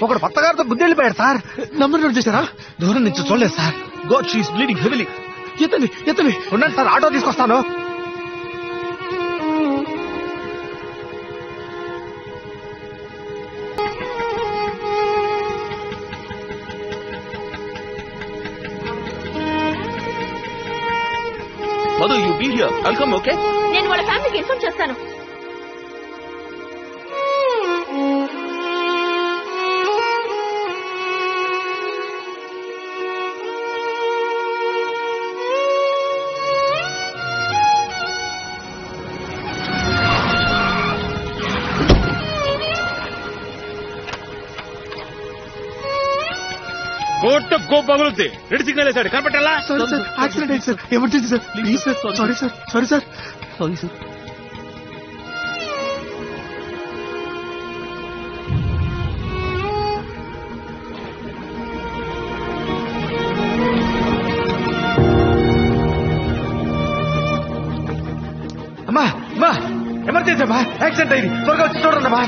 ఒకడు పత్తగారితో బుద్ధి వెళ్ళిపోయాడు సార్. నంబర్ నోట్ చేశారా? దూరం నుంచి చూడలేదు sir. God she's bleeding heavily. ఎత్తని ఉండండి సార్, ఆటో తీసుకొస్తాను. Madhu, you be here. I'll come. Okay, నేను వాళ్ళ ఫ్యామిలీకి ఇన్ఫార్మ్ చేస్తాను. కోర్టు గో పగులుద్ది. రెడ్ సిగ్నల్ వేసాడు, కనపట్టాలా? యాక్సిడెంట్ అయింది sir. Emergency sir. Please sir. Sorry sir. Sorry sir. Sorry sir. అమ్మా అమ్మా, ఎమర్జెన్సీ అమ్మా, యాక్సిడెంట్ అయింది, త్వరగా వచ్చి చూడండి అమ్మా.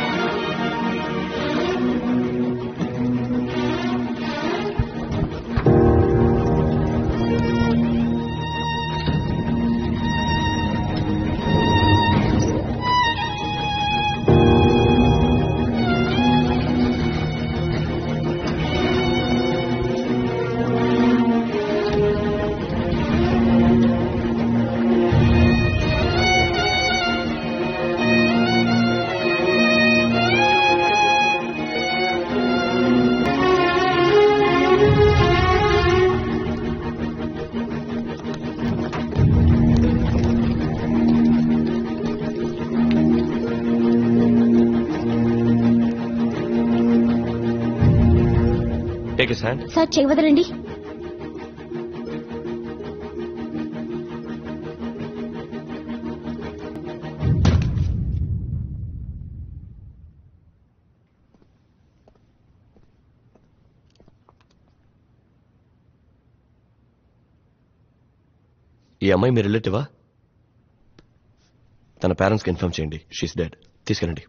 సార్ చెయ్యి వదలండి. ఈ అమ్మాయి మీ రిలేటివా? తన పేరెంట్స్కి ఇన్ఫార్మ్ చేయండి. She's dead. తీసుకెళ్ళండి.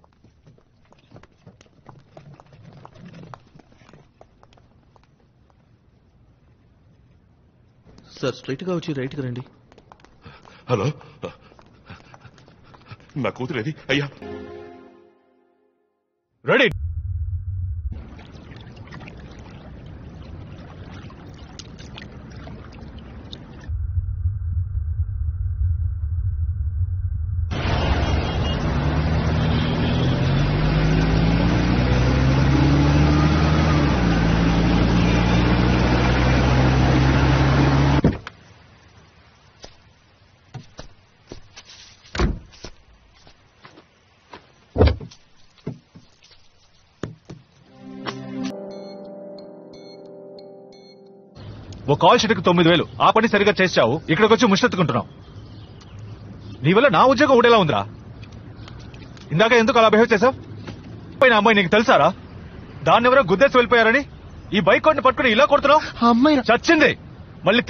సార్, స్ట్రైట్ గా వచ్చి రైట్ గా రండి. హలో, నా కూతురేది? అయ్యా, రెడీ. ఓ కాల్ షీట్కి 9,000. ఆ పని సరిగా చేసావు, ఇక్కడికి వచ్చి ముష్టెత్తుకుంటున్నావు. నీ వల్ల నా ఉద్యోగం ఊడేలా ఉందిరా. ఇందాక ఎందుకు అలా బిహేవ్ చేసావు? పైన అమ్మాయి నీకు తెలుసారా? దాన్ని ఎవరో గుద్దేసి వెళ్ళిపోయారని ఈ బైక్ కోడ్ని పట్టుకుని ఇలా కొడుతున్నావు. అమ్మాయి చచ్చింది. మళ్ళీ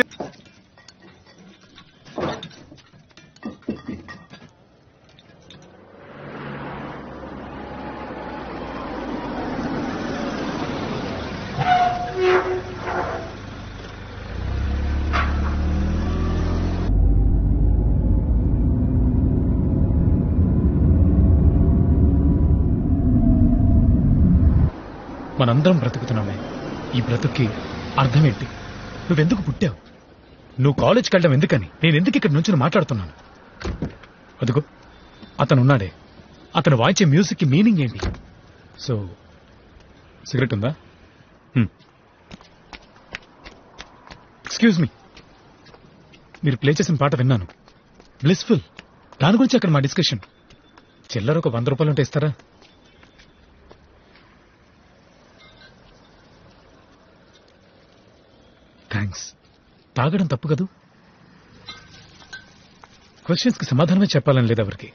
మనందరం బ్రతుకుతున్నామే. ఈ బ్రతుక్కి అర్థమేంటి? నువ్వెందుకు పుట్టావు? నువ్వు కాలేజ్కి వెళ్ళడం ఎందుకని నేను ఎందుకు ఇక్కడ నుంచి మాట్లాడుతున్నాను? అదిగో అతనున్నాడే, అతను వాయించే మ్యూజిక్కి మీనింగ్ ఏంటి? సో సిగరెట్ ఉందా? ఎక్స్క్యూజ్ మీ, మీరు ప్లే చేసిన పాట విన్నాను, బ్లిస్ఫుల్. దాని గురించి అక్కడ మా డిస్కషన్. చిల్లర ఒక 100 రూపాయలు ఉంటే ఇస్తారా? థ్యాంక్స్. తాగడం తప్పు కదూ? క్వశ్చన్స్ కి సమాధానమే చెప్పాలని లేదు ఎవరికి.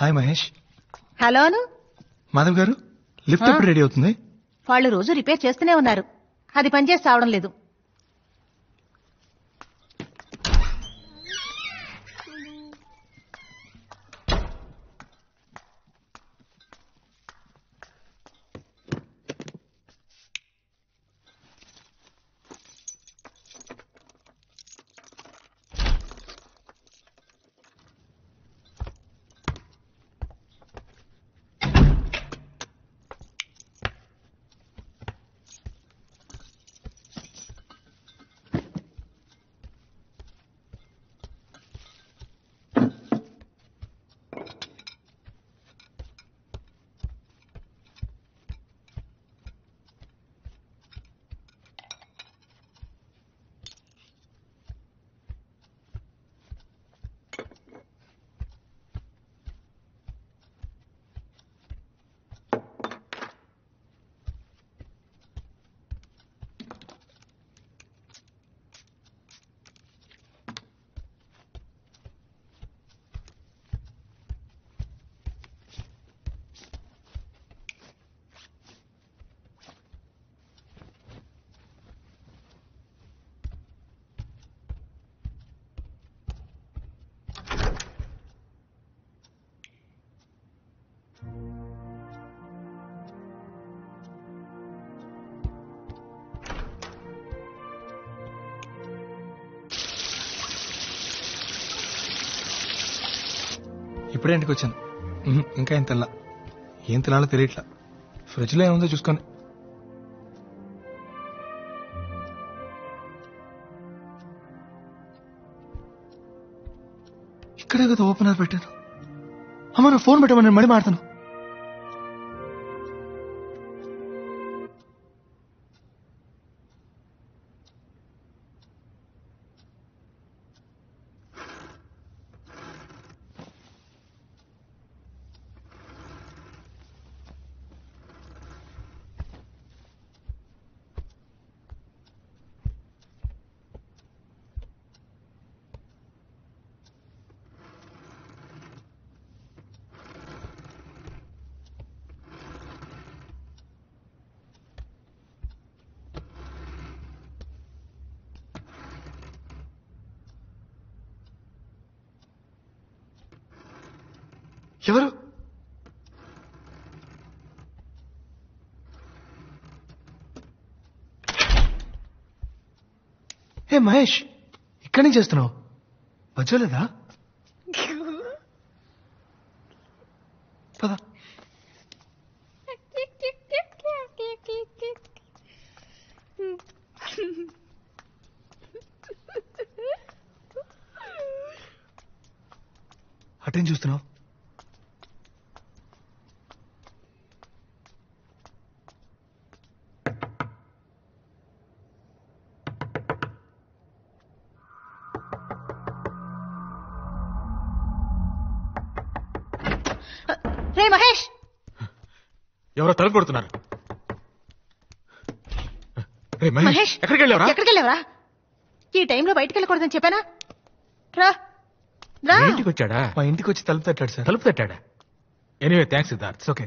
హాయ్ మహేష్. హలోను. మాధవ్ గారు లిఫ్ట్ ఎప్పుడు రెడీ అవుతుంది? వాళ్ళు రోజు రిపేర్ చేస్తూనే ఉన్నారు. అది పనిచేసి రావడం లేదు. ఇప్పుడే ఇంటికి వచ్చాను. ఇంకా ఏం తెల్లా. ఏం తినాలో తెలియట్లా. ఫ్రిడ్జ్ లో ఏముందో చూసుకొని. ఇక్కడే కదా ఓపెనర్ పెట్టాను. అమ్మ నా ఫోన్ పెట్టమని నేను మడి మాడతాను. ఎవరు? ఏ మహేష్, ఇక్కడి నుంచి చేస్తున్నావు? వచ్చలేదా? పద. అటేం చూస్తున్నావు? రే మహేష్, ఎవరో తలుపు కొడుతున్నారు. రే మహేష్, ఎక్కడికి వెళ్ళావరా? ఎక్కడికి వెళ్ళావరా? ఈ టైంలో బయటికి వెళ్ళకూడదని చెప్పానా? రా రా. మీ ఇంటికి వచ్చాడా? మా ఇంటికి వచ్చి తలుపు తట్టాడు సార్. తలుపు తట్టాడా? Anyway thanks Siddharth. ఓకే.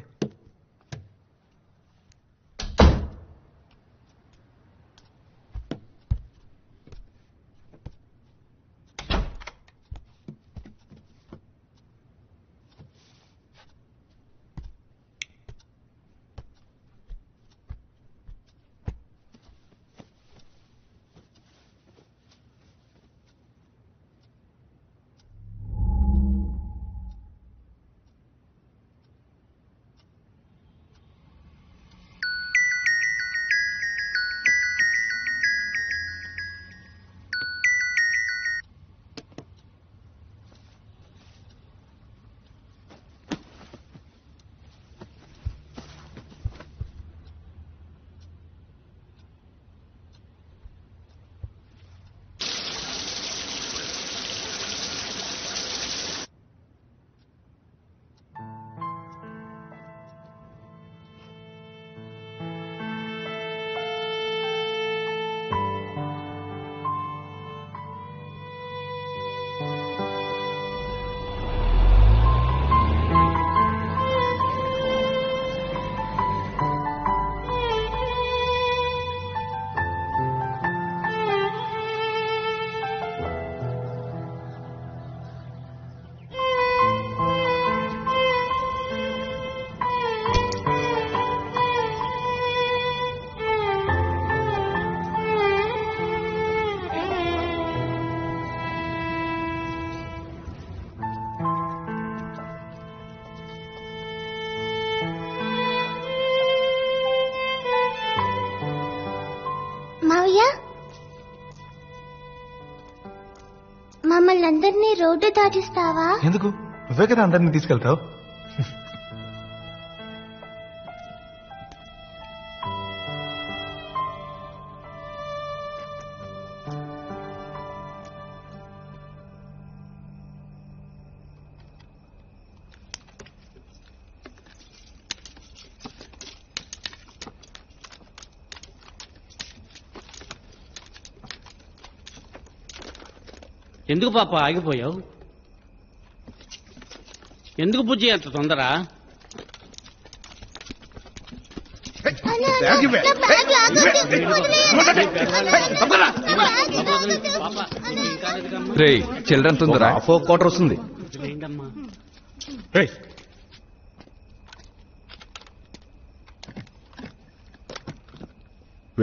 మావయ్య మమ్మల్ని అందరినీ రోడ్డు దాటిస్తావా? ఎందుకు? నువ్వే కదా అందరినీ తీసుకెళ్తావు. ఎందుకు పాప ఆగిపోయావు? ఎందుకు బుజ్జి అంత తొందర? చిల్డ్రన్ తొందర క్వార్టర్ వస్తుంది.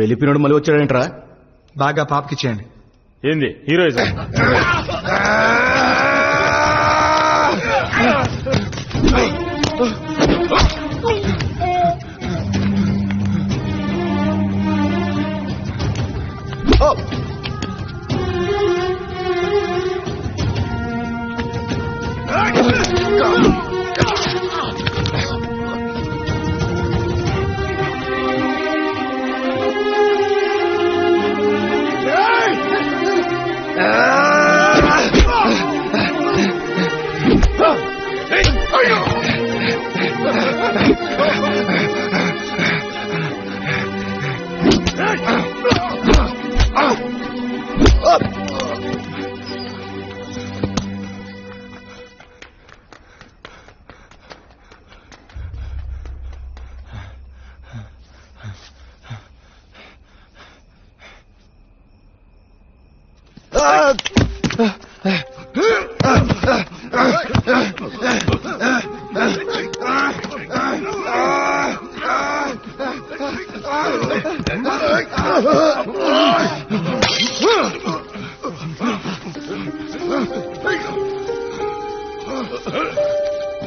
వెళ్ళిపోయినోడు మళ్ళీ వచ్చాడంట్రా. బాగా పాపకి చేయండి. ఏంది హీరోయిజం?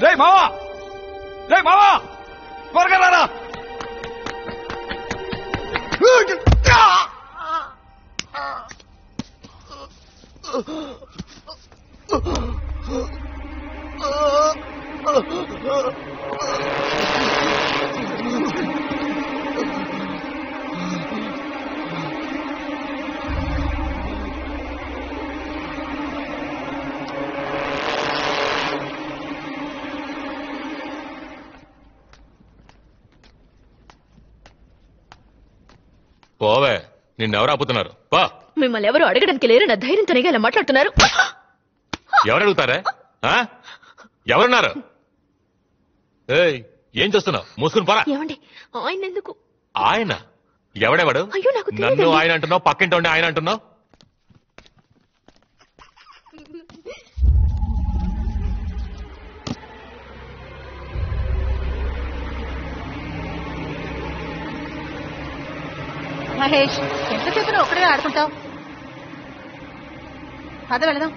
రే మావా, రే మావా, త్వరగా రారా. పోవే, నిన్నెవరు ఆపుతున్నారు? పా. మిమ్మల్ని ఎవరు అడగడానికి లేరు, నా ధైర్యంతో ఇలా మాట్లాడుతున్నారు. ఎవరు అడుగుతారే? ఎవరున్నారు? ఏయ్, ఏం చేస్తున్నావు? మూసుకుని పరా. ఏమండి ఆయన ఎందుకు? ఆయన ఎవడెవడు? అయ్యో నాకు నన్ను తెలియదండి. ఆయన అంటున్నావు, పక్కింటి ఉండి ఆయన అంటున్నావు. మహేష్, ఎంతసేపు ఒక్కడే ఆడుకుంటావు? పద వెళదాం.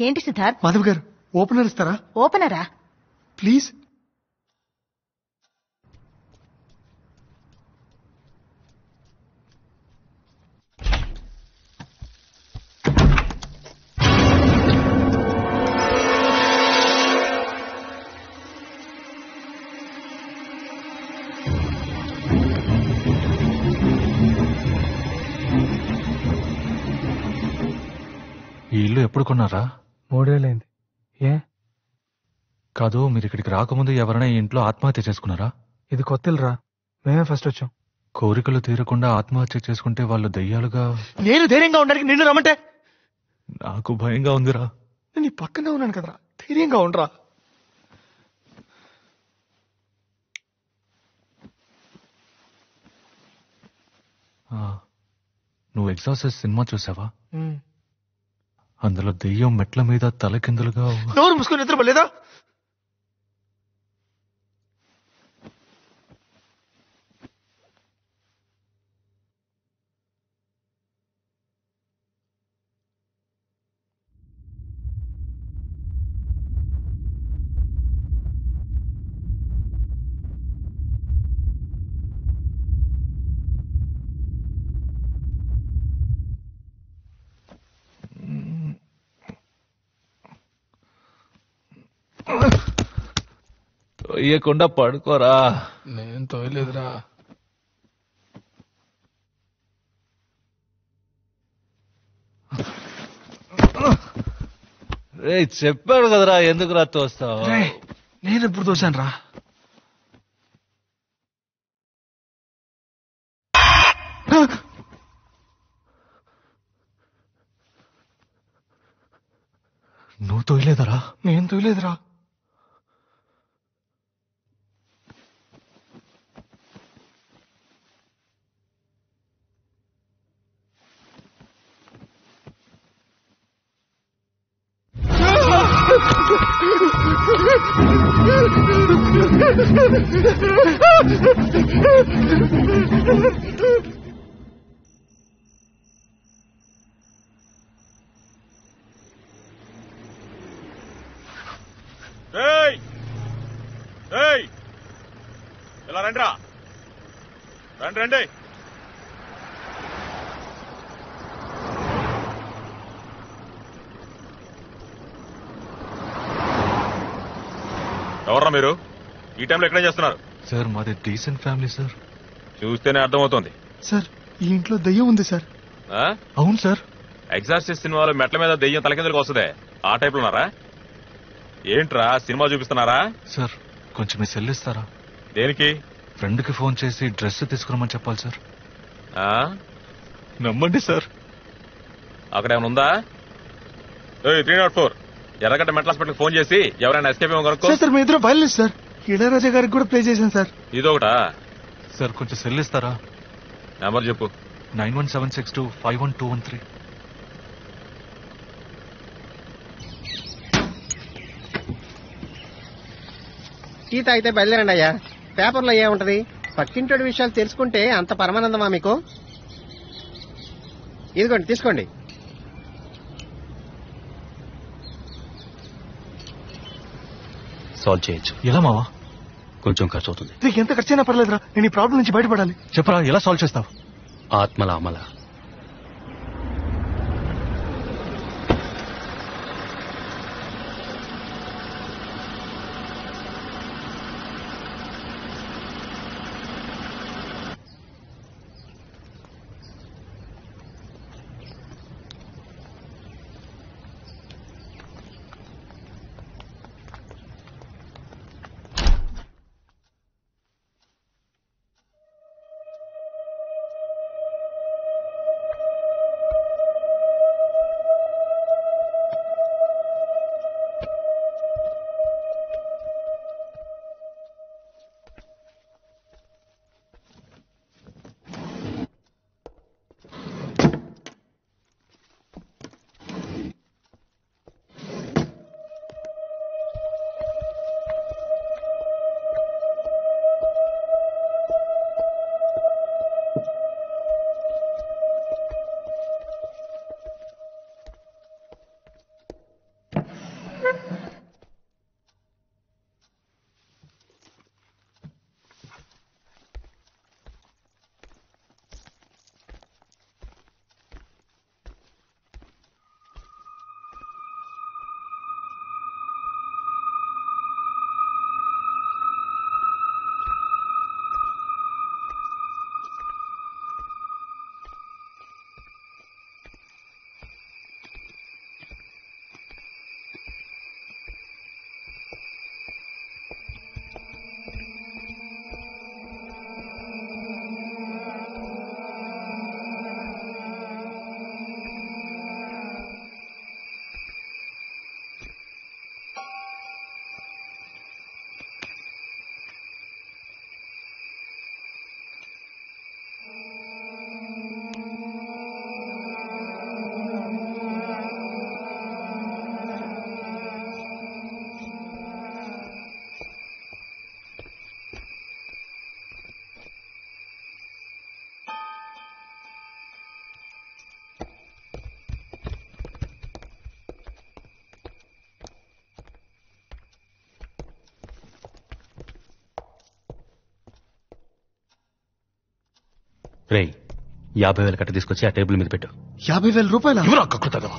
ఏంటి సిద్ధార్థ్? మాధవ్ గారు ఓపెనర్ ఇస్తారా ఓపెనరా? ప్లీజ్? ఈ ఇల్లు ఎప్పుడు కొన్నారా? 3 ఏళ్ళైంది. ఏ? కాదు, మీరు ఇక్కడికి రాకముందు ఎవరైనా ఈ ఇంట్లో ఆత్మహత్య చేసుకున్నారా? ఇది కొత్త ఇల్లురా, మేమే ఫస్ట్ వచ్చాం. కోరికలు తీరకుండా ఆత్మహత్య చేసుకుంటే వాళ్ళు దయ్యాలుగా... నేను ధైర్యంగా ఉండడానికి నిన్ను రమ్మంటే? నాకు భయంగా ఉందిరా. నేను నీ పక్కనే ఉన్నాను కదరా, ధైర్యంగా ఉండరా. నువ్వు ఎగ్జార్సిస్ట్ సినిమా చూసావా? అందులో దెయ్యం మెట్ల మీద తలకిందులుగా... నోరు మూసుకొని నిద్రపోలేదా? తొయ్యకుండా పడుకోరా. నేను తోయలేదురా. రే, చెప్పాడు కదరా ఎందుకురా తోస్తావు? నేను ఎప్పుడు తోసాను రా? నువ్వు తోయలేదరా? నేను తోయలేదురా. ఇలా రండిరా, రండి రండి. ఎవర్రా మీరు? ఈ టైంలో ఎక్కడ చేస్తున్నారు? సార్, మాది డీసెంట్ ఫ్యామిలీ సార్. చూస్తేనే అర్థమవుతోంది. సార్, ఈ ఇంట్లో దయ్యం ఉంది సార్. అవును సార్. ఎగ్జార్సిస్ట్ సినిమాలో మెట్ల మీద దెయ్యం తలకిందులకు వస్తుందే, ఆ టైప్ లో ఉన్నారా? ఏంట్రా సినిమా చూపిస్తున్నారా? సార్, కొంచెం మీ సెల్ ఇస్తారా? దేనికి? ఫ్రెండ్ కి ఫోన్ చేసి డ్రెస్ తీసుకురమ్మని చెప్పాలి సార్. నమ్మండి సార్. అక్కడ ఏమైనా ఉందా? 304 ఎర్రగడ్డ మెంటల్ హాస్పిటల్ ఫోన్ చేసి ఎవరైనా ఎస్కేప్ ఏమో కనుక్కో. సార్, మీ ఇద్దరు బయలుదేరు సార్. ఇళయరాజా గారికి కూడా ప్లే చేశాను సార్. ఇదొకటా? సార్, కొంచెం సెల్ ఇస్తారా? నెంబర్ చెప్పు. 9176251213. టీ తాగితే బయలుదేరండి అయ్యా. పేపర్లో ఏముంటది? పక్కింటోడి విషయాలు తెలుసుకుంటే అంత పరమానందమా మీకు? ఇదిగోండి, తీసుకోండి. సాల్వ్ చేయొచ్చు. ఎలా మావా? కొంచెం ఖర్చు అవుతుంది. నీకు ఎంత ఖర్చైనా పర్లేదురా, నేను ఈ ప్రాబ్లం నుంచి బయటపడాలి. చెప్పరా, ఎలా సాల్వ్ చేస్తావు? ఆత్మల అమల. రేయ్ 50,000 కట్ట తీసుకొచ్చి ఆ టేబుల్ మీద పెట్టు. 50,000 రూపాయలు? ఎవరు అక్కడదా?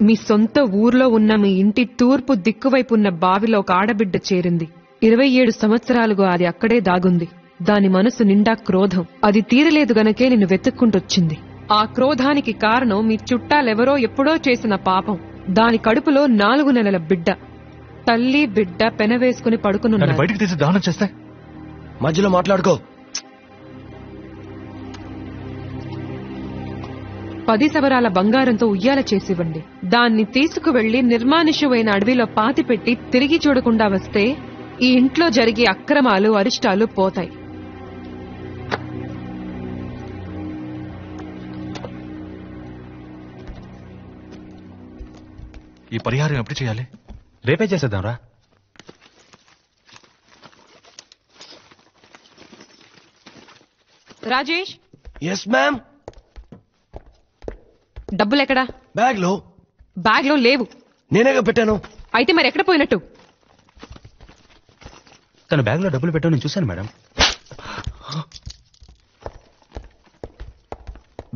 మీ సొంత ఊర్లో ఉన్న మీ ఇంటి తూర్పు దిక్కువైపు ఉన్న బావిలో ఒక ఆడబిడ్డ చేరింది. 27 సంవత్సరాలుగా అది అక్కడే దాగుంది. దాని మనసు నిండా క్రోధం. అది తీరలేదు గనకే నిన్ను వెతుక్కుంటొచ్చింది. ఆ క్రోధానికి కారణం మీ చుట్టాలెవరో ఎప్పుడో చేసిన పాపం. దాని కడుపులో 4 నెలల బిడ్డ. తల్లి బిడ్డ పెనవేసుకుని పడుకునున్నారు. బయటికి తీసి దానం చేస్తే మధ్యలో మాట్లాడుకో. 10 సవరాల బంగారంతో ఉయ్యాల చేసివ్వండి. దాన్ని తీసుకువెళ్లి నిర్మానుష్యమైన అడవిలో పాతిపెట్టి తిరిగి చూడకుండా వస్తే ఈ ఇంట్లో జరిగే అక్రమాలు అరిష్టాలు పోతాయి. ఈ పరిహారం ఎప్పుడు చేయాలి? రేపే చేసేద్దాం రా. రాజేష్. Yes ma'am. డబ్బులెక్కడా? బ్యాగ్ లో. బ్యాగ్ లో లేవు. నేనేగా పెట్టాను. అయితే మరి ఎక్కడ పోయినట్టు? తన బ్యాగ్ లో డబ్బులు పెట్టావు, నేను చూశాను మేడం.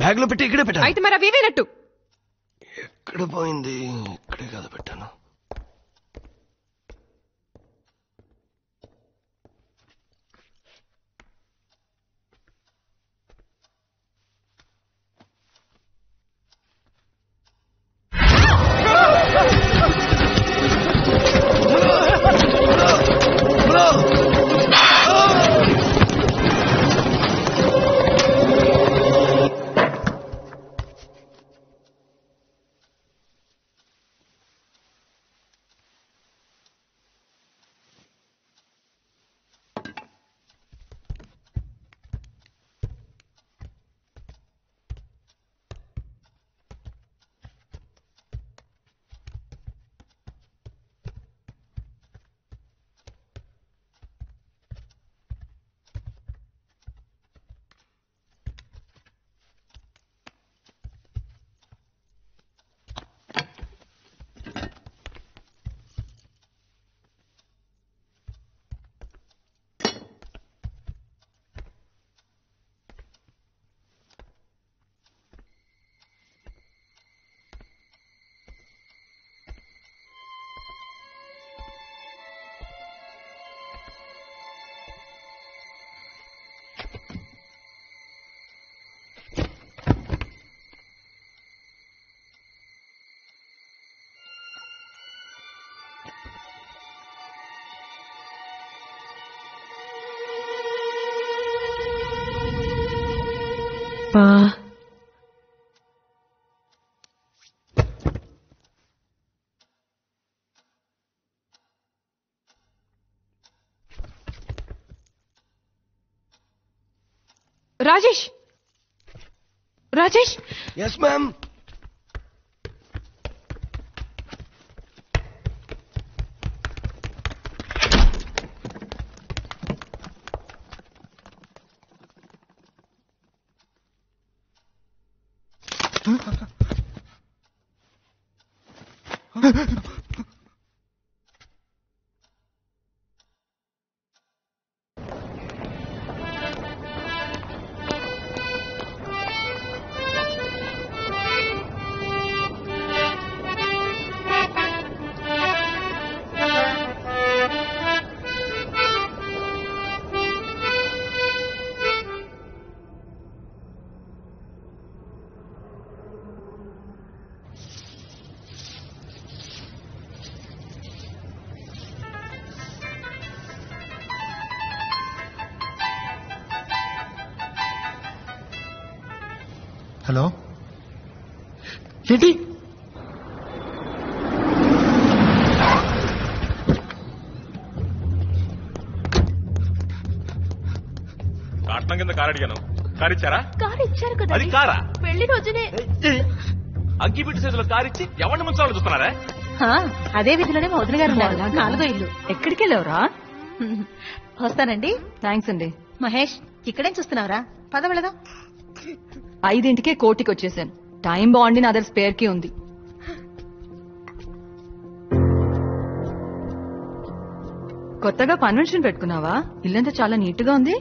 బ్యాగ్ లో పెట్టి ఇక్కడే పెట్టాను. అయితే మరి అవి ఏమైనట్టు? ఎక్కడ పోయింది? ఇక్కడే కదా పెట్టాను. అబ్బా Rajesh Rajesh yes ma'am. Hello ఏంటి కాటనం కింద కారు అడిగాను. కారు ఇచ్చారా? కారు ఇచ్చారు కదా అది కారా? పెళ్లి రోజునే అగ్గిపెట్టి సైజులో కారు ఇచ్చి ఎవరిని ముంచాలని చూస్తున్నారా? అదే విధిలోనే మా వదిన గారు ఉన్నారు. 4వ ఇల్లు. ఎక్కడికి వెళ్ళావురా? వస్తానండి. థ్యాంక్స్ అండి. మహేష్ ఇక్కడేం చూస్తున్నావురా? పద వెళదాం. 5ంటికే కోటికి వచ్చేసాను. టైం బాగుండి నా దగ్గర స్పేర్ కి ఉంది. కొత్తగా కన్వెన్షన్ పెట్టుకున్నావా? ఇల్లంతా చాలా నీట్ గా ఉంది.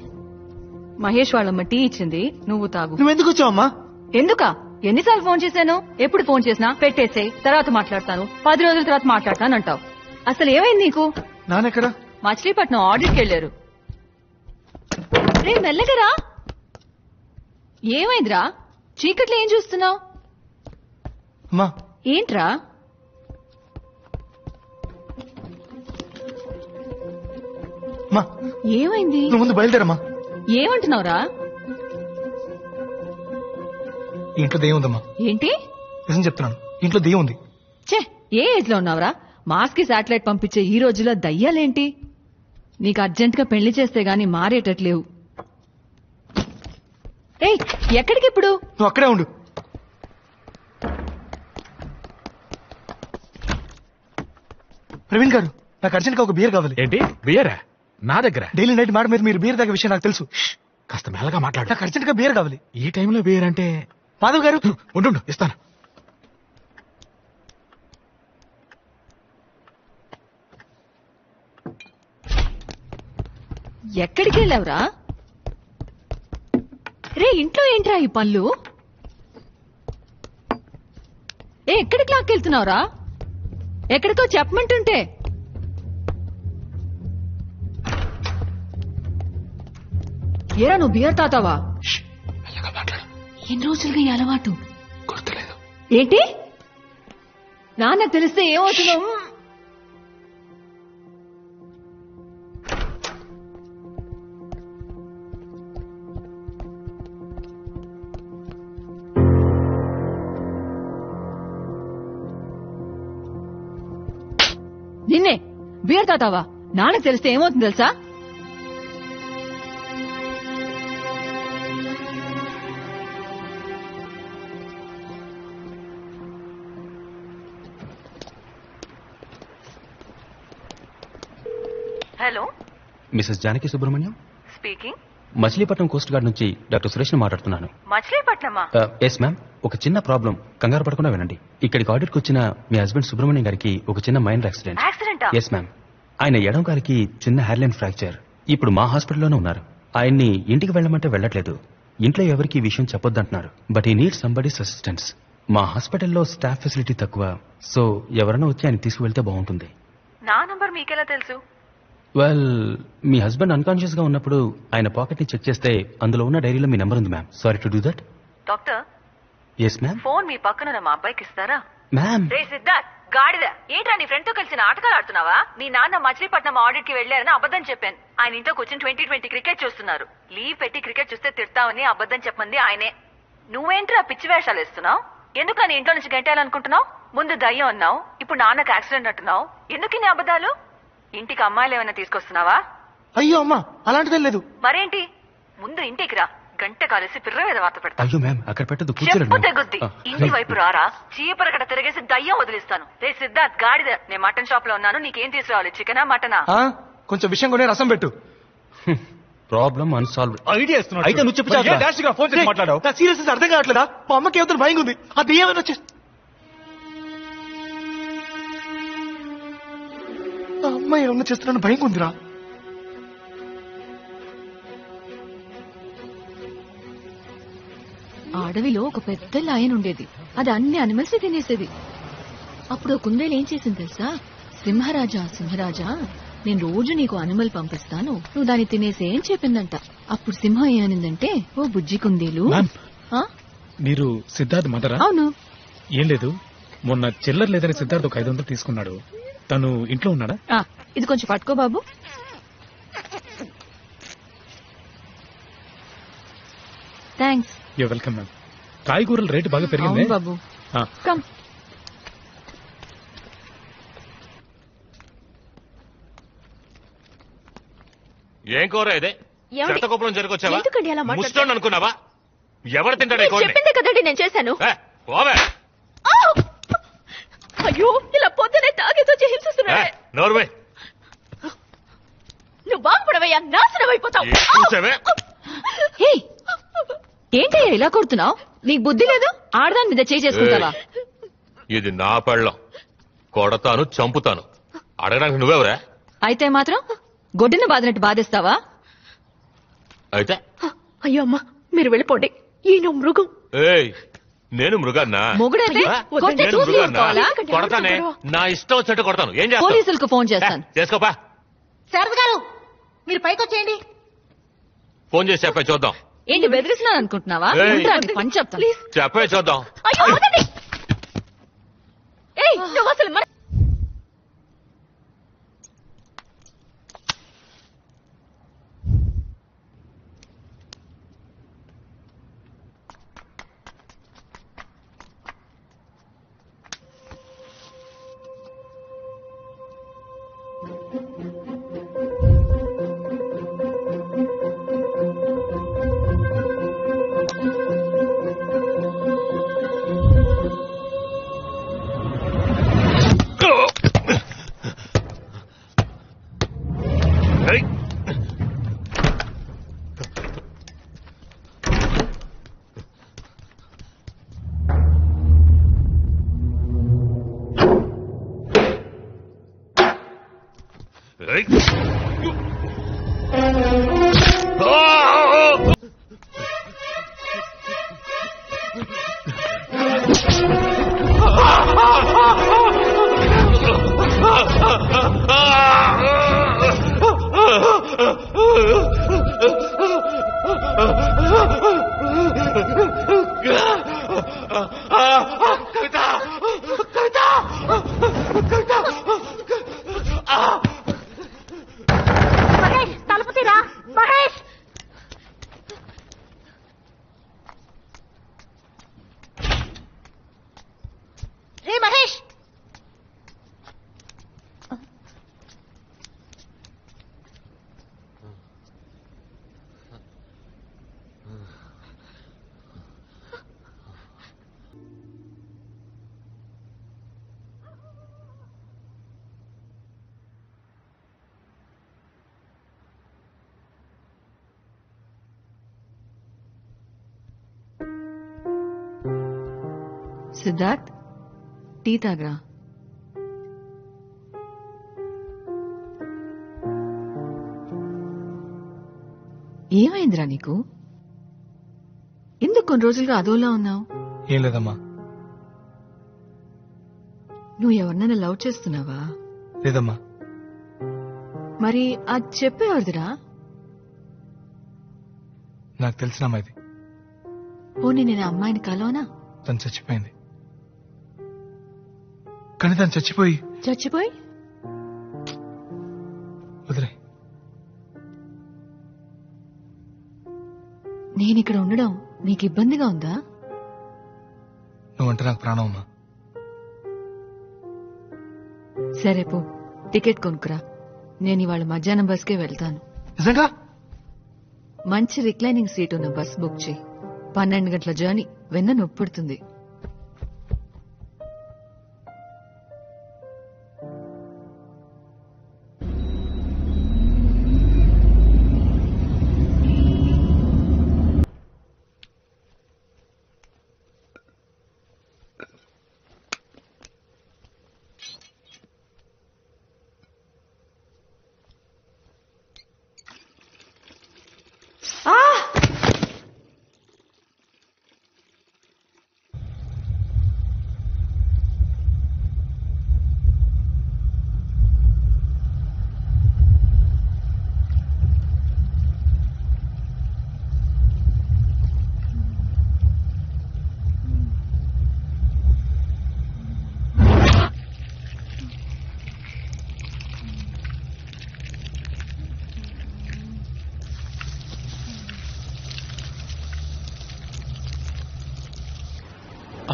మహేష్ వాళ్ళమ్మ టీ ఇచ్చింది, నువ్వు తాగు. నువ్వు ఎందుకు వచ్చావమ్మా? ఎందుకా? ఎన్నిసార్లు ఫోన్ చేశాను? ఎప్పుడు ఫోన్ చేసినా పెట్టేసే, తర్వాత మాట్లాడతాను, 10 రోజుల తర్వాత మాట్లాడతాను అంటావు. అసలు ఏమైంది నీకు? నాన్నెక్కడా? మచిలీపట్నం ఆడిట్కి వెళ్ళారు. రే మెల్లగరా. ఏమైందిరా? చీకట్లో ఏం చూస్తున్నావు? అమ్మా ఏంట్రా? అమ్మా ఏమైంది? నువ్వు ముందు బయలుదేరమ్మా. ఏమంటున్నావురా? ఇంట్లో దెయ్యం ఉందమ్మా. ఏంటి? నిజం చెప్తున్నాను, ఇంట్లో దెయ్యం ఉంది. ఛే, ఏ ఏజ్ లో ఉన్నావురా? మాస్కి శాటిలైట్ పంపించే ఈ రోజుల్లో దయ్యాలేంటి? నీకు అర్జెంట్ గా పెళ్లి చేస్తే గాని మారేటట్లేవు. ఏయ్, ఎక్కడికి ఇప్పుడు? నువ్వు అక్కడే ఉండు. ప్రవీణ్ గారు, నాకు అర్జెంట్ గా ఒక బియర్ కావాలి. ఏంటి బియరా? నా దగ్గర డైలీ నైట్ మాట మీరు బియర్ తాగే విషయం నాకు తెలుసు. కాస్త మెల్లగా మాట్లాడు. నాకు అర్జెంట్ గా బియర్ కావాలి. ఈ టైంలో బియర్ అంటే? మాధవ్ గారు ఉండు ఇస్తాను. ఎక్కడికి వెళ్ళావురా? రే, ఇంట్లో ఏంట్రా ఈ పళ్ళు? ఎక్కడికి లాక్కెళ్తున్నావురా? ఎక్కడికో చెప్పమంటుంటే. ఏరా, నువ్వు బియర్ తాతావా? ఎన్ని రోజులుగా ఈ అలవాటు? గుర్తులేదు. ఏంటి? నాన్నకు తెలిస్తే ఏమవుతుందో? నిన్నే బియర్ తాతావా? నాన్నకు తెలిస్తే ఏమవుతుంది తెలుసా? Hello, Mrs Janaki Subrahmanyam speaking. Machilipatnam coast guard నుంచి డాక్టర్ సురేష్ ని మాట్లాడుతున్నాను. మచిలీపట్నమా? Yes ma'am. ఒక చిన్న ప్రాబ్లం, కంగారు పడకుండా వినండి. ఇక్కడికి ఆడిట్కి వచ్చిన మీ హస్బెండ్ సుబ్రహ్మణ్యం గారికి ఒక చిన్న మైనర్ యాక్సిడెంట్. యాక్సిడెంటా? Yes ma'am. ఆయన ఎడం గారికి చిన్న హెయిర్లైన్ ఫ్రాక్చర్. ఇప్పుడు మా హాస్పిటల్లోనే ఉన్నారు. ఆయన్ని ఇంటికి వెళ్ళమంటే వెళ్ళట్లేదు. ఇంట్లో ఎవరికి ఈ విషయం చెప్పొద్దంటున్నారు. బట్ ఈ నీడ్ సంబడీస్ అసిస్టెన్స్. మా హాస్పిటల్లో స్టాఫ్ ఫెసిలిటీ తక్కువ, సో ఎవరైనా వచ్చి ఆయన తీసుకువెళ్తే బాగుంటుంది. నా నంబర్ మీకెలా తెలుసు? వెల్, మీ హస్బెండ్ అన్కాన్షియస్ గా ఉన్నప్పుడు ఆయన పాకెట్ ని చెక్ చేస్తే అందులో ఉన్న డైరీలో మీ నెంబర్ ఉంది ma'am. Sorry to do that. Doctor, yes ma'am. Phone మీ పక్కన మా అబ్బాయికి ఇస్తారా? మ్యామ్. రే సిద్ధార్థ్, గాడిద, ఏంట్రా నీ ఫ్రెండ్ తో కలిసి నాటకాలు ఆడుతున్నావా? మీ నాన్న మచిలీపట్నం ఆడిట్ కి వెళ్లారని అబద్ధం చెప్పాను. ఆయన ఇంట్లో కూర్చొని 2020 క్రికెట్ చూస్తున్నారు. లీవ్ పెట్టి క్రికెట్ చూస్తే తిడతావని అబద్ధం చెప్పమంది ఆయనే. నువ్వేంట్రా పిచ్చి వేషాలు వేస్తున్నావు? ఎందుకని ఇంట్లో నుంచి గంటేయాలనుకుంటున్నావు? ముందు దయ్యం అన్నావు, ఇప్పుడు నాన్నకు యాక్సిడెంట్ అంటున్నావు. ఎందుకు ఇన్ని అబద్ధాలు? ఇంటికి అమ్మాయిలు ఏమైనా తీసుకొస్తున్నావా? అయ్యో అమ్మా, అలాంటిదేం లేదు. మరేంటి? ముందు ఇంటికి రా, గంట కాలేసి పిర్ర మీద వార్త పెడతా. అయ్యో మ్యామ్, అక్కడ పెట్టదు, చెప్పు తెగుద్ది. ఇంటి వైపు రారా, చీపరకట తిరిగేసి దయ్యం వదిలిస్తాను. రే సిద్ధార్థ్ గాడిద, నేను మటన్ షాప్ లో ఉన్నాను, నీకేం తీసుకురావాలి? చికెనా మటనా? కొంచెం విషయం కొనే రసం పెట్టు. Problem unsolved. ఐడియా ఇస్తున్నాడు. అయితే నువ్వు చెప్పు. డాష్ గా ఫోన్ చేసి మాట్లాడావు. సీరియస్ అర్థం కావట్లేదా? మా అమ్మకి ఏదో భయం ఉంది. అది ఏమైనా వచ్చే అమ్మాయి ఏమన్నా చేస్తున్నా భయం ఉందిరా. అడవిలో ఒక పెద్ద లయన్ ఉండేది. అది అన్ని అనిమల్స్ తినేసేది. అప్పుడు కుందేలు ఏం చేసింది తెలుసా? సింహరాజా సింహరాజా, నేను రోజు నీకు అనిమల్ పంపిస్తాను, నువ్వు దాన్ని తినేసే అని చెప్పిందంట. అప్పుడు సింహం ఏమనిందంటే, ఓ బుజ్జి కుందేలు. మీరు సిద్ధార్థ్ మదరా? అవును. ఏం లేదు, మొన్న చిల్లర లేదని సిద్ధార్థ్ ఒక 500 తీసుకున్నాడు. తను ఇంట్లో ఉన్నాడా? ఇది కొంచెం పట్టుకో బాబు. థ్యాంక్స్. You welcome ma'am. కాయగూరల రేటు బాగా పెరిగింది బాబు. కమ్. ఏం కూర ఇదే? చెత్తకుప్పలం జరిగొచ్చావా? ఎందుకండి అలా మాట్లాడుతున్నారు? ముస్టోన్ అనుకున్నావా? ఎవరు తింటాడు? చెప్పిందే కదండి నేను చేశాను. అయ్యో, ఇలా పొద్దునే తాగేతో హింసిస్తున్నాడే. నోర్వే, నువ్వు బాగుపడవయ్యా, నాశనం అయిపోతావు. ఏంటయ్యా ఇలా కొడుతున్నావు? నీకు బుద్ధి లేదు? ఆడదాని మీద చేసుకుంటావా? ఇది నా పెళ్ళం, కొడతాను, చంపుతాను. అడగడానికి నువ్వెవరా? అయితే మాత్రం గొడ్డున బాదినట్టు బాధేస్తావా? అయితే అయ్యో అమ్మా, మీరు వెళ్ళిపోండి. ఈయన మృగం. ఏయ్, నేను మృగాన్నా? మొగుడైతే కొట్టి నేను చూసి మృగాన్నా? ఊరుకోవాలా? కొడతానే, నా ఇష్టం వచ్చినట్టు కొడతాను. ఏం చేస్తావు? పోలీసులకు ఫోన్ చేస్తాను. చేసుకోపా. శారద గారు, మీరు పైకి వచ్చేయండి. ఫోన్ చేసి చెప్పే చూద్దాం. ఏంటి బెదిరిస్తున్నాను అనుకుంటున్నావా? పని చెప్తాను. చెప్పే చూద్దాం. నువ్వు అసలు మహేష్, తలుపు తీరా. మహేష్, రే మహేష్. సిద్ధార్థ్, టీ తాగరా. ఏమైందిరా నీకు? ఎందుకు కొన్ని రోజులుగా అదోలా ఉన్నావు? ఏం లేదమ్మా. నువ్వు ఎవరినైనా లవ్ చేస్తున్నావా? లేదమ్మా. మరి అది చెప్పేవాడిదిరా. నాకు తెలిసిన అమ్మాయిది. పోనీ నేను అమ్మాయిని కలవనా? తను చచ్చిపోయింది. కానీ తను చచ్చిపోయి వదిలే. నేనిక్కడ ఉండడం నీకు ఇబ్బందిగా ఉందా? నువ్వంటే నాకు ప్రాణం అమ్మా. సరే పో, టికెట్ కొనుక్కురా. నేను ఇవాళ మధ్యాహ్నం బస్కే వెళ్తాను. నిజంగా? మంచి రిక్లైనింగ్ సీట్ ఉన్న బస్ బుక్ చేయి. 12 గంటల జర్నీ, వెన్న నొప్పుడుతుంది.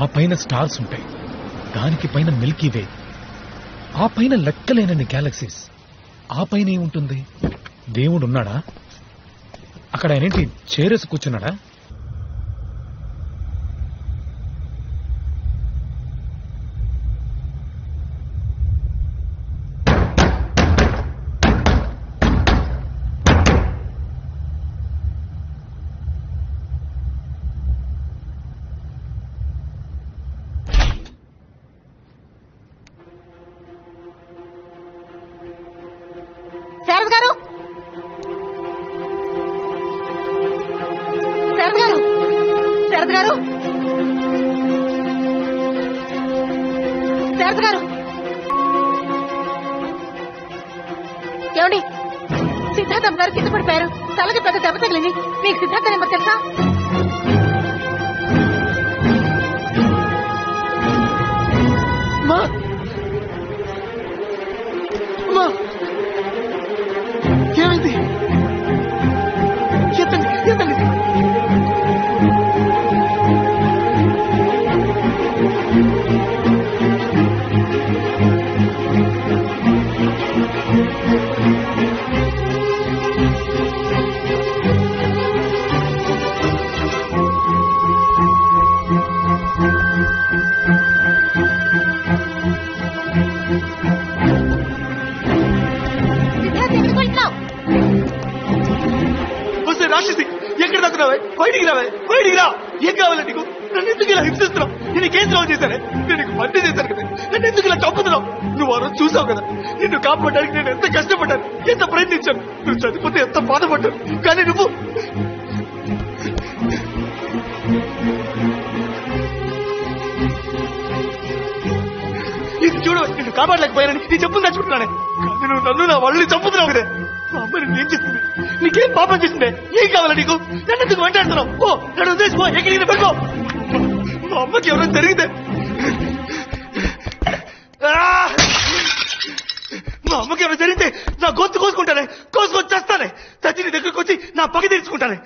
ఆ పైన స్టార్స్ ఉంటాయి, దానికి పైన మిల్కీ వే, ఆ పైన లెక్కలేనన్ని గ్యాలక్సీస్, ఆ పైన ఏముంటుంది? దేవుడు ఉన్నాడా? అక్కడ ఆయనేంటి చేరేసి కూర్చున్నాడా? శారద గారు, శారద గారు, శారద గారు, శారద గారు, ఏమండి? సిద్ధార్థం గారు కింద పడిపోయారు, తలకి పెద్ద దెబ్బ తగిలింది. మీకు సిద్ధార్థ నెంబర్ తెలుసా? ఏమైంది? ఎత్తండి, ఎత్తండి. రాక్షసి, ఎక్కడ తగ్గురావే? బయటికి రావే, బయటికి రా. ఏం కావాలి నీకు? నన్ను ఎందుకు ఇలా హింసిస్తున్నావు? నేను నీకేం ద్రోహం చేశానే? నేను నీకు మంచి చేశాను కదా, నన్ను ఎందుకు ఇలా చంపుతున్నావు? నువ్వు ఆ రోజు చూసావు కదా, నిన్ను కాపాడడానికి నేను ఎంత కష్టపడ్డాను, ఎంత ప్రయత్నించాను. నువ్వు చనిపోతే ఎంత బాధపడ్డాను. కానీ నువ్వు ఇది చూడు, నిన్ను కాపాడలేకపోయానని నీ చెప్పులు తెచ్చుకుంటున్నానే. కానీ నువ్వు నన్ను నా వాళ్ళని చంపుతున్నావు కదా. మా అమ్మ నిన్ను ఏం చేస్తుంది? నీకేం పాపం చేసిందే? ఏం కావాలా నీకు? నన్ను ఎందుకు వెంటాడుతున్నావు? ఓ, నన్ను ఉద్దేశిపో, ఎక్కడికి పెట్టుకో. మా అమ్మకి ఎవరైనా జరిగితే, మా అమ్మకి ఎవరైనా జరిగితే నా గొంతు కోసుకుంటానే, కోసుకొని చేస్తానే. చచ్చి నీ దగ్గరకు వచ్చి నా పగ తీర్చుకుంటానే.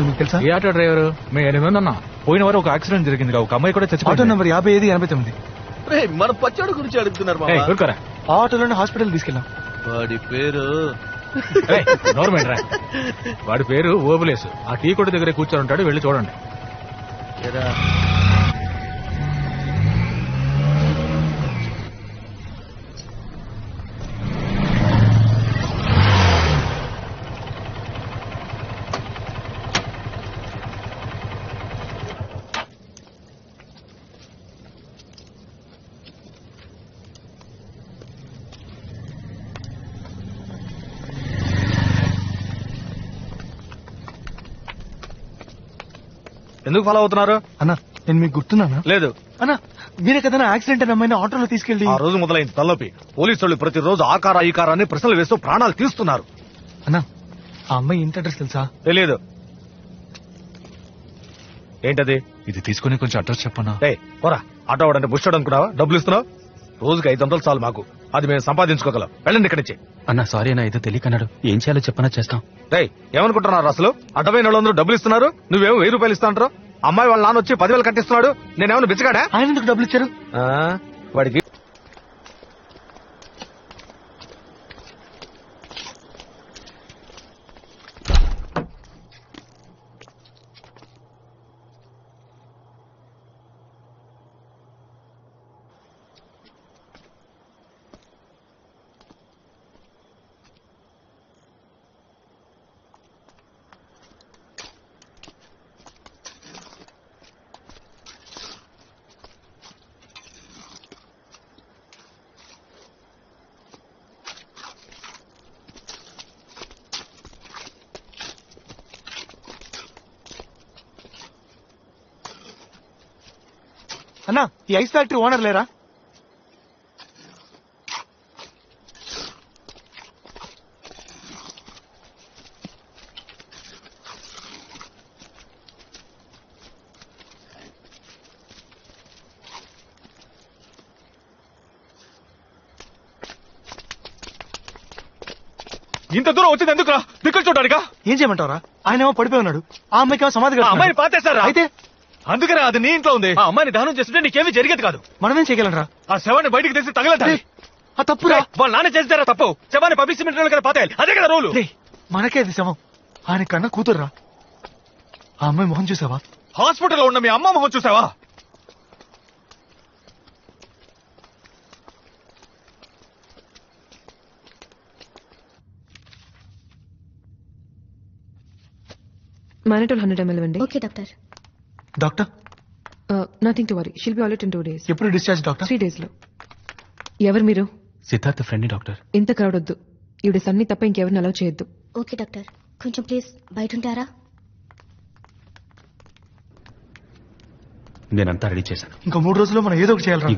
మీకు తెలుసా? ఏ ఆటో డ్రైవరు? మేము 8 మంది ఉన్నాం. పోయిన వారు ఒక యాక్సిడెంట్ జరిగింది, ఒక అమ్మాయి కూడా చచ్చిపోయింది. Auto number 5589. మన పచ్చడి గురించి అడుగుతున్నారు. ఆ ఆటోలోనే హాస్పిటల్ తీసుకెళ్ళాం. వాడి పేరు గవర్నమెంట్ రా. వాడి పేరు ఓబులేసు. ఆ టీ కొట్టు దగ్గర కూర్చొని ఉంటాడు, వెళ్ళి చూడండి. ఎందుకు ఫాలో అవుతున్నారు అన్నా? నేను మీకు గుర్తున్నానా? లేదు. అన్నా మీరే కదా యాక్సిడెంట్ అయిన అమ్మాయిని ఆటోలో తీసుకెళ్ళి ఆ రోజు మొదలైంది తలనొప్పి. పోలీసు వాళ్ళు ప్రతిరోజు ఆ కారా ఈ కారా అని ప్రశ్నలు వేస్తూ ప్రాణాలు తీస్తున్నారు. అన్నా ఆ అమ్మాయి ఇంటి అడ్రస్ తెలుసా? తెలియదు. ఏంటది? ఇది తీసుకుని కొంచెం అడ్రస్ చెప్పనా? పోరా, ఆటో వాడంటే బుష్టాడు అనుకున్నావా? డబ్బులు ఇస్తున్నావు? రోజుకి 500 చాలు మాకు, అది మేము సంపాదించుకోగలం. వెళ్ళండి ఇక్కడి నుంచి. అన్నా సారీ అన్నా, ఏదో తెలియకన్నాడు. ఏం చేయాలో చెప్పనా చేస్తాం. ఏమనుకుంటున్నారు అసలు? అడ్డమైన వాళ్ళందరూ డబ్బులు ఇస్తున్నారు, నువ్వేమో 1000 రూపాయలు ఇస్తా అంటారు. అమ్మాయి వాళ్ళ నాన్న వచ్చి 10,000 కట్టిస్తున్నాడు. నేనేమన్నా బిచ్చగాడా? ఆయన ఎందుకు డబ్బులు ఇచ్చారు? వాడికి అన్నా ఈ ఐస్ ఫ్యాక్టరీ ఓనర్ లేరా? ఇంత దూరం వచ్చింది ఎందుకురా? దిక్కులు చూడడానికా? ఏం చేయమంటారా? ఆయన ఏమో పడిపోయి ఉన్నాడు, ఆ అమ్మాయికి ఏమో సమాధి కట్టారు. అమ్మాయిని పాతేశారా? అయితే అందుకనే అది నీ ఇంట్లో ఉంది. ఆ అమ్మాయిని దహనం చేస్తుంటే నీకేమీ జరిగేది కాదు. మనమేం చేయగలరా? ఆ శవాన్ని బయటికి తీసి తగలటాలి. ఆ తప్పురా. వాళ్ళ నాన్న చేస్తారా తప్పు? శవాన్ని పబ్లిక్ సిమెంట్ కదా పాతేయాలి, అదే కదా రూలు. మనకే అది శవం, ఆయన కన్నా కూతుర్రా. ఆ అమ్మాయి మొహం చూసావా? హాస్పిటల్లో ఉన్న మీ అమ్మ మొహం చూసావా? Mannitol 100 ml ఇవ్వండి. Okay doctor. Doctor nothing to worry, she'll be all in 2 days. ఎప్పుడు డిశ్చార్జ్ డాక్టర్? 3 days లో. ఎవరు మీరు? Siddhartha friend doctor. ఇంత క్రౌడ్ వద్దు, ఈవిడ సన్ని తప్ప ఇంకెవరిని అలౌ చేయొద్దు. ఓకే డాక్టర్, కొంచెం ప్లీజ్ బయట ఉంటారా? నేనంతా రెడీ చేశాను. ఇంకో 3 రోజుల్లో మనం ఏదో ఒకటి చేయాలరా.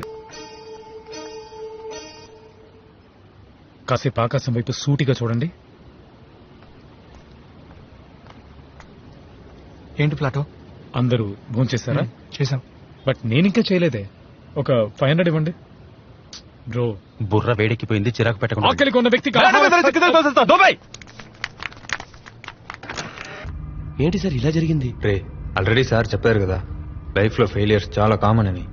కాసేపు ఆకాశం వైపు సూటిగా చూడండి. ఏంటి ప్లాటో? అందరూ భోంచేశారా? చేశాం. బట్ నేనింకా చేయలేదే. ఒక 500 ఇవ్వండి బ్రో. బుర్ర వేడెక్కిపోయింది, చిరాకు పెట్టకుండా. ఆకలికి ఉన్న వ్యక్తికి ఏంటి సార్ ఇలా జరిగింది? రే, ఆల్రెడీ సార్ చెప్పారు కదా, లైఫ్ లో ఫెయిలియర్స్ చాలా కామన్ అని.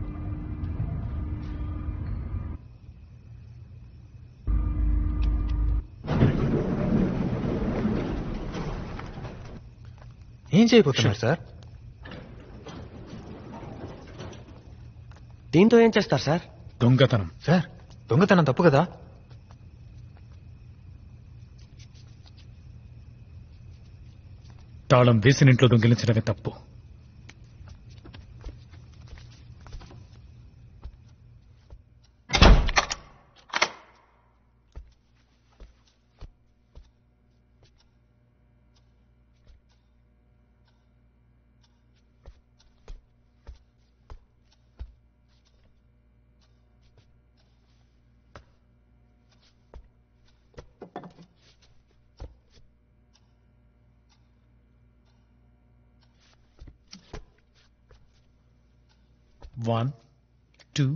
ఏం చేయబోతున్నారు సార్? దీంతో ఏం చేస్తారు సార్? దొంగతనం. సార్, దొంగతనం తప్పు కదా? తాళం వేసిన ఇంట్లో దొంగిలించడమే తప్పు. One, 2,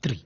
3.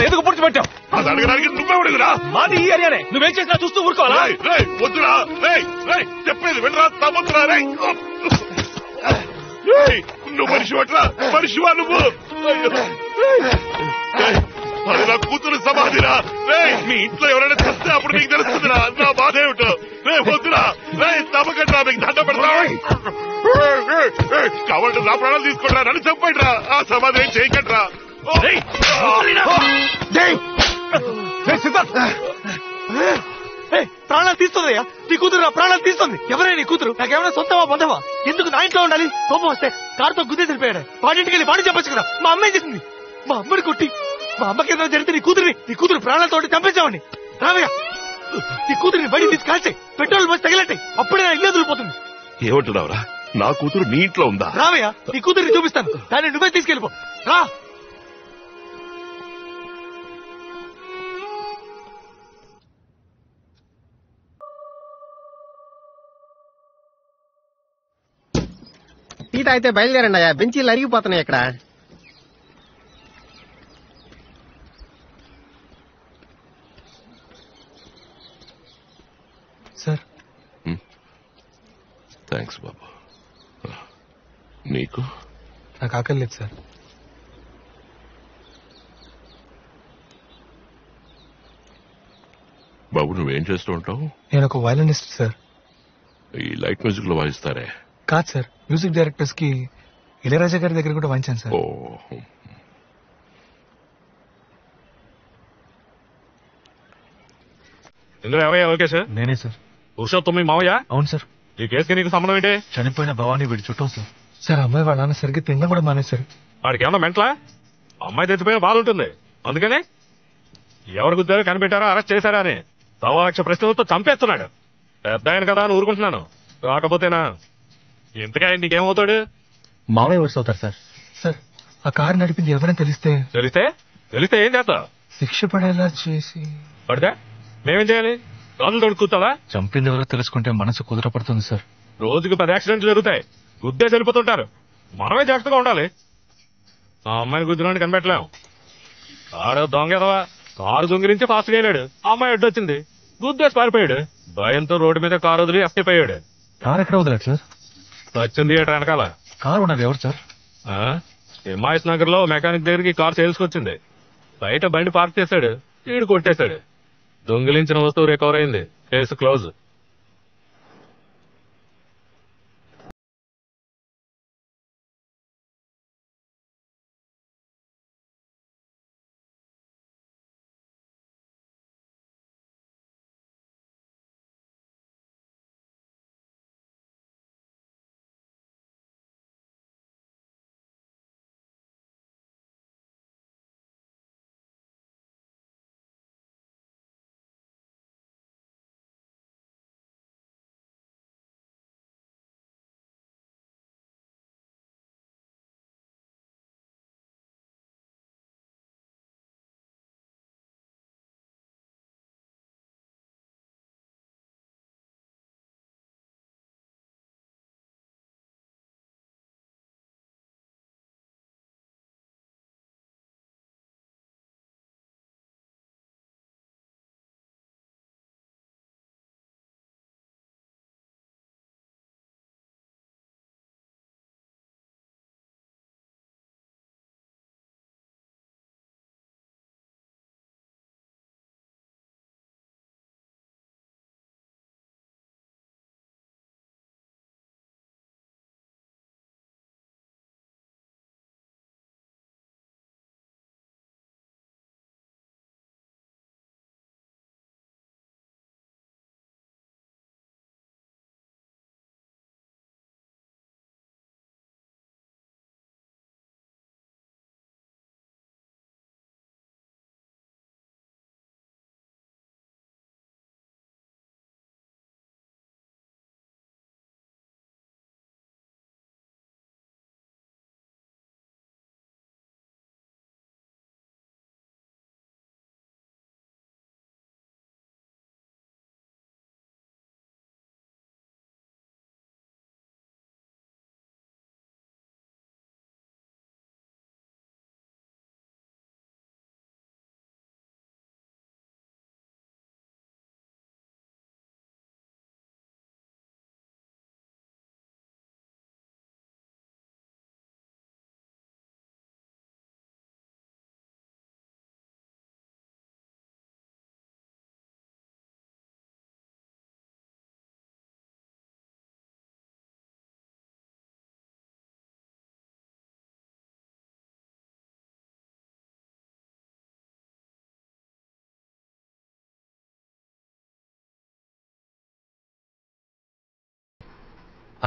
ఎందుకు పూడ్చిపెట్టావు? అది అడగడానికి నువ్వే అడుగురా. మాది ఈ ఏరియానే, నువ్వేం చేసినా చూస్తూ ఊరుకోవాలా? వద్దురా, చెప్పేది వినరా, తమ్ముతురా. నువ్వు మనిషివట్రా, మనిషివా నువ్వు? అది నా కూతురు సమాధిరా. మీ ఇంట్లో ఎవరైనా చస్తే అప్పుడు నీకు తెలుస్తుందిరా నా బాధ ఏమిటో. వద్దురా, తమ్మకట్రా, మీకు దండ పెడతా. కావాలంటే నా ప్రాణాలు తీసుకుంటా, నన్ను చెప్పండి రా. ఆ సమాధి ఏం చేయకండిరా. ప్రాణాలు తీస్తుందయ్యా, నీ కూతురు నా ప్రాణాలు తీస్తుంది. ఎవరైనా నీ కూతురు నాకేమైనా సొంతమా బంధవా? ఎందుకు నా ఇంట్లో ఉండాలి? కోపం వస్తే కారుతో గుద్దేసి వెళ్ళిపోయాడు. వాడింటికి వెళ్ళి వాడి చెప్పచ్చు కదా. మా అమ్మాయి చేసింది, మా అమ్మని కొట్టి. మా అమ్మకి ఏదో జరిగితే నీ కూతురు ప్రాణాలతో చంపేసామని. రావయ్యా, నీ కూతురిని బయట తీసి కాల్చే, పెట్రోల్ బస్ తగిలట్టాయి, అప్పుడే నా ఇల్లు వదిలిపోతుంది. ఏమంటున్నావురా? నా కూతురు నీ ఇంట్లో ఉందా? రావయ్యా, నీ కూతురిని చూపిస్తాను, దాన్ని నువ్వే తీసుకెళ్ళిపో. రా. టీ తాగితే బయలుదేరండి అయ్యా, బెంచీలు అరిగిపోతున్నాయి ఇక్కడ. సార్. థ్యాంక్స్ బాబు. నీకు? నాకు ఆకలి లేదు సార్. బాబు నువ్వేం చేస్తూ ఉంటావు? నేను ఒక వయలినిస్ట్ సార్. ఈ లైట్ మ్యూజిక్ లో వాయిస్తారే? కాదు సార్, మ్యూజిక్ డైరెక్టర్స్ కి ఇళయరాజా గారి దగ్గర కూడా వాయించాను సార్. ఇందులో ఏమయ్యా? Okay sir. నేనే సార్. పురుషోత్తం మీ మావయ్య? అవును సార్. ఈ కేసుకి నీకు సంబంధం ఏంటి? చనిపోయిన భవానీ వీడి చుట్టం సార్. సార్ అమ్మాయి వాళ్ళ నాన్న సరిగ్గా తినడం కూడా మానేశారు. వాడికి ఏమన్నా మెంటలా? అమ్మాయి తెచ్చిపోయిన బాధ ఉంటుంది, అందుకనే ఎవరు గుద్దారో కనిపెట్టారో అరెస్ట్ చేశారా అని 1,00,000 ప్రశ్నలతో చంపేస్తున్నాడు. పెద్ద ఆయన కదా అని ఊరుకుంటున్నాను. కాకపోతేనా ఇంతగా నీకేమవుతాడు? మావయ్య వర్స్ అవుతారు సార్. సార్ ఆ కారు నడిపింది ఎవరైనా తెలిస్తే ఏం చేస్తా? శిక్ష పడేలా చేసి. పడితే మేమేం చేయాలి? రాజులు తోడు కూర్చోాలా? చంపింది ఎవరో తెలుసుకుంటే మనసు కుదరపడుతుంది సార్. రోజుకి 10 యాక్సిడెంట్లు జరుగుతాయి, గుద్దే చనిపోతుంటారు. మనమే జాగ్రత్తగా ఉండాలి. ఆ అమ్మాయిని గుద్దినోడిని కనిపెట్టలేం. ఆడో దొంగదవా కారు దొంగిరించి ఫాస్ట్ వెళ్ళాడు. అమ్మాయి అడ్డొచ్చింది, గుద్దేసి పారిపోయాడు. భయంతో రోడ్డు మీద కారు వదిలి అప్పిపోయాడు. కారు ఎక్కడ వదిలేదు సార్? సచిన్ థియేటర్ వెనకాల. కారు ఉన్నది ఎవరు సార్? హిమాయత్ నగర్ లో మెకానిక్ దగ్గరికి కారు సేల్స్కి వచ్చింది. బయట బండి పార్క్ చేశాడు, ఈడు కొట్టేశాడు. దొంగిలించిన వస్తువు రికవర్ అయింది. Case close.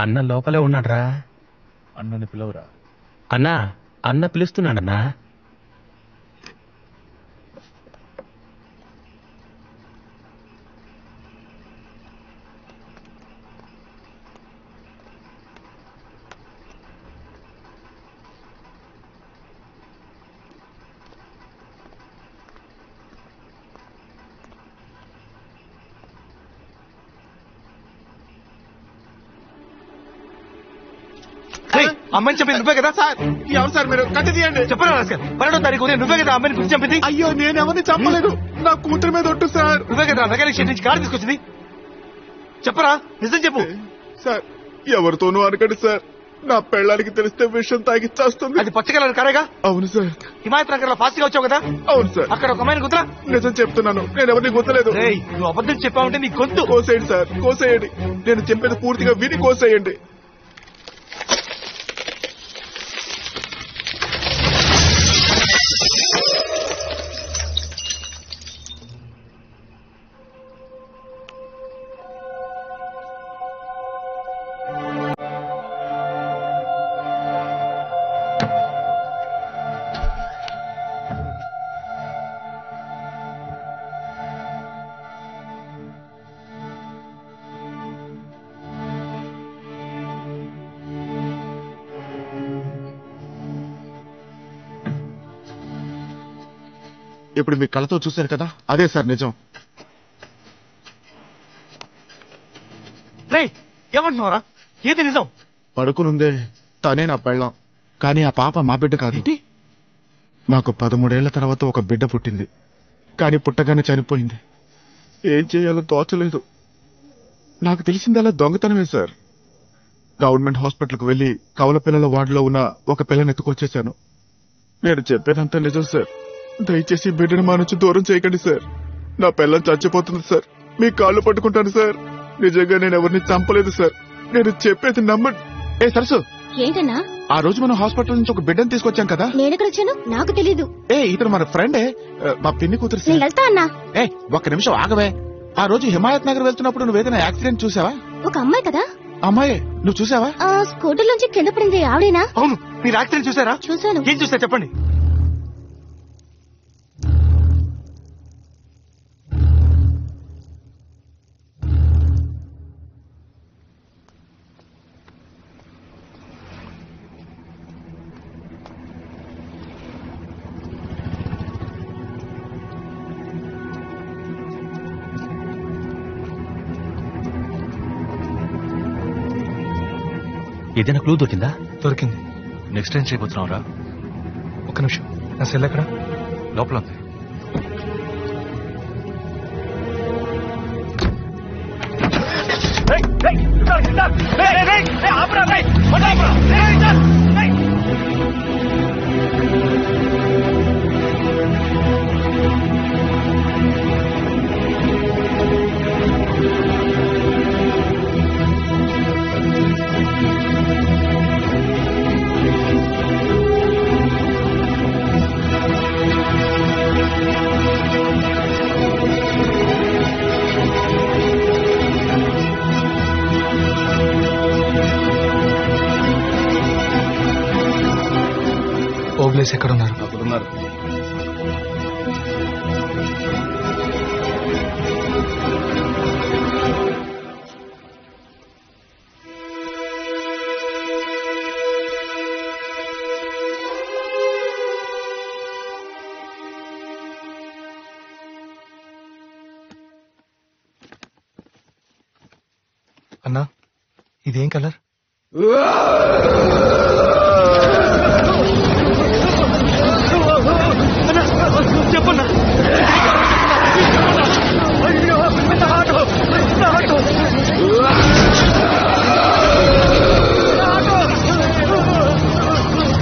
అన్న లోపలే ఉన్నాడ్రా. అన్నని పిలవరా. అన్నా, అన్న పిలుస్తున్నాడన్నా. అమ్మాయిని చెప్పింది నువ్వే కదా సార్? ఎవరు సార్ మీరు? కట్టి తీయండి. చెప్పరా రాస్కర్, 12వ తారీఖు ఉదయం నువ్వే కదా అమ్మాయిని గురించి చంపింది? అయ్యో నేను ఎవరిని చంపలేదు, నా కూతురు మీద ఒట్టు సార్. నువ్వే కదా మెకానిక్ షెడ్ నుంచి కారు తీసుకొచ్చింది? చెప్పరా, నిజం చెప్పు సార్. ఎవరితోనూ అనకండి సార్, నా పెళ్ళానికి తెలిస్తే విషయం తాగిచ్చేస్తుంది. అది పచ్చ కలర్ కారేగా? అవును సార్. హిమాయత్ నగర్ లో ఫాస్ట్ గా వచ్చావు కదా? అవును సార్. అక్కడ ఒక అమ్మాయిని గుర్తురా? నిజం చెప్తున్నాను, నేను ఎవరిని గుర్తులేదు. నువ్వు అబద్ధం చెప్పావంటే నీ గొంతు కోసేయండి సార్, కోసేయండి. నేను చెప్పేది పూర్తిగా విని కోసేయండి. ఇప్పుడు మీ కళ్ళతో చూశారు కదా, అదే సార్ నిజం. ఏమంటున్నారా? ఏది నిజం? పడుకునుందే తనే నా పెళ్ళాం, కానీ ఆ పాప మా బిడ్డ కాదు. మాకు 13 ఏళ్ల తర్వాత ఒక బిడ్డ పుట్టింది, కానీ పుట్టగానే చనిపోయింది. ఏం చేయాలో తోచలేదు. నాకు తెలిసిందలా దొంగతనమే సార్. గవర్నమెంట్ హాస్పిటల్కి వెళ్లి కవల పిల్లల వార్డులో ఉన్న ఒక పిల్లని ఎత్తుకొచ్చేశాను. నేను చెప్పేదంతా నిజం సార్. దయచేసి బిడ్డను మా నుంచి దూరం చేయకండి సార్. నా పిల్లని చచ్చిపోతుంది సార్. మీ కాళ్ళు పట్టుకుంటాను సార్. నిజంగా నేను ఎవరిని చంపలేదు సార్. నేను చెప్పేది నమ్మండి. ఏ సరసు, ఏంటన్నా? ఆ రోజు మనం హాస్పిటల్ నుంచి ఒక బిడ్డను తీసుకొచ్చాం కదా. నేనెక్కడ వచ్చాను నాకు తెలీదు. ఇతను మన ఫ్రెండే, మా పిన్ని కూతురు నేను వెళ్తా అన్నా. ఒక్క నిమిషం ఆగవే. ఆ రోజు హిమాయత్ నగర్ వెళ్తున్నప్పుడు నువ్వు ఏదైనా యాక్సిడెంట్ చూసావా? ఒక అమ్మాయి కదా. అమ్మాయి నువ్వు చూసావా? స్కూటర్ నుంచి కింద పడింది ఆవిడేనా? అవును. మీరు యాక్సిడెంట్ చూసారా? చూశాను. ఏం చూసా చెప్పండి. ఏదైనా క్లూ దొరికిందా? దొరికింది. నెక్స్ట్ ఏం చేయబోతున్నావురా? ఒక్క నిమిషం, నా సెల్ ఎక్కడ? లోపల ఉంది. ఓబ్లేస్ ఎక్కడ ఉన్నారు? అక్కడున్నారు. అన్నా, ఇదేం కలర్? చెప్పన్నా.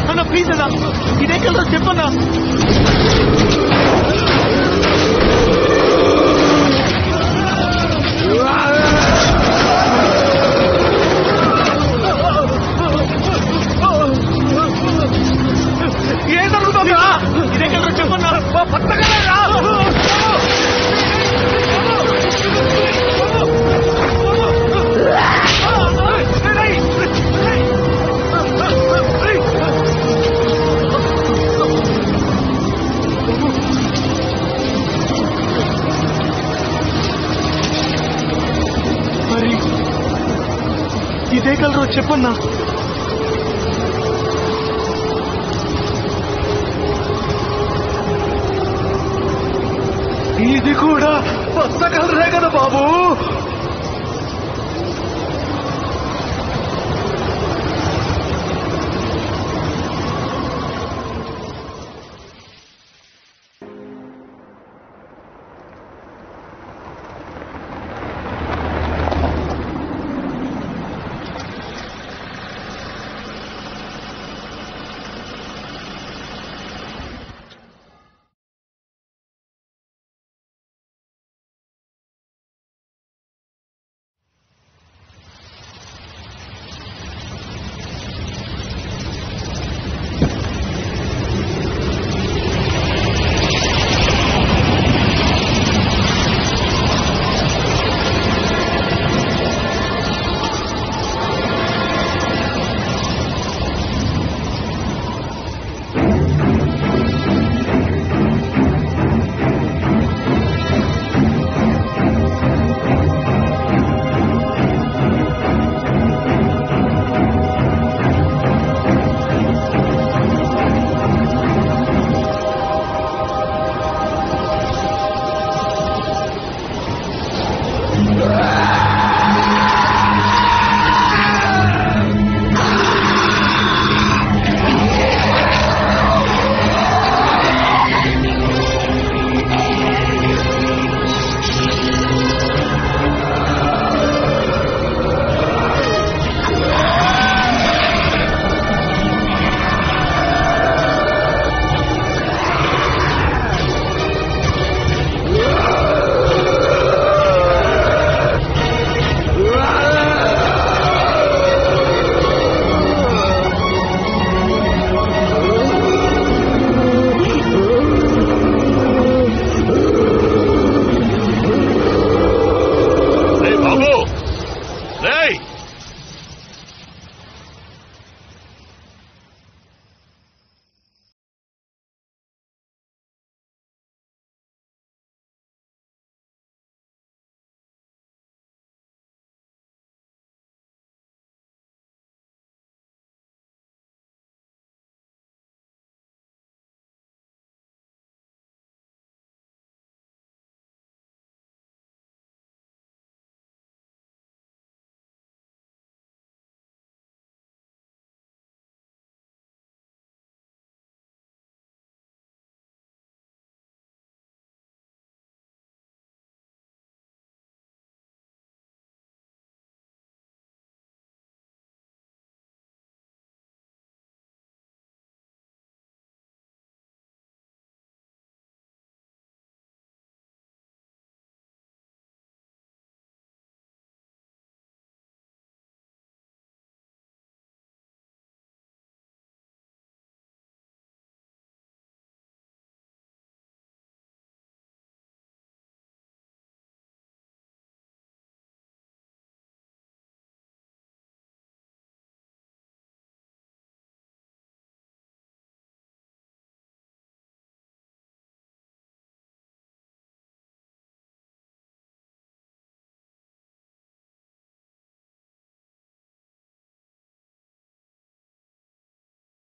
అన్న ప్లీజ్ అన్నా, ఇదే కలర్ చెప్పన్నా. ఏం జరుగుతుందా? ఇదే కలర్ చెప్పన్నా. మరి ఇదే కలర్ చెప్పన్నా. ఇది కూడా కొత్త కలరే కదా బాబు.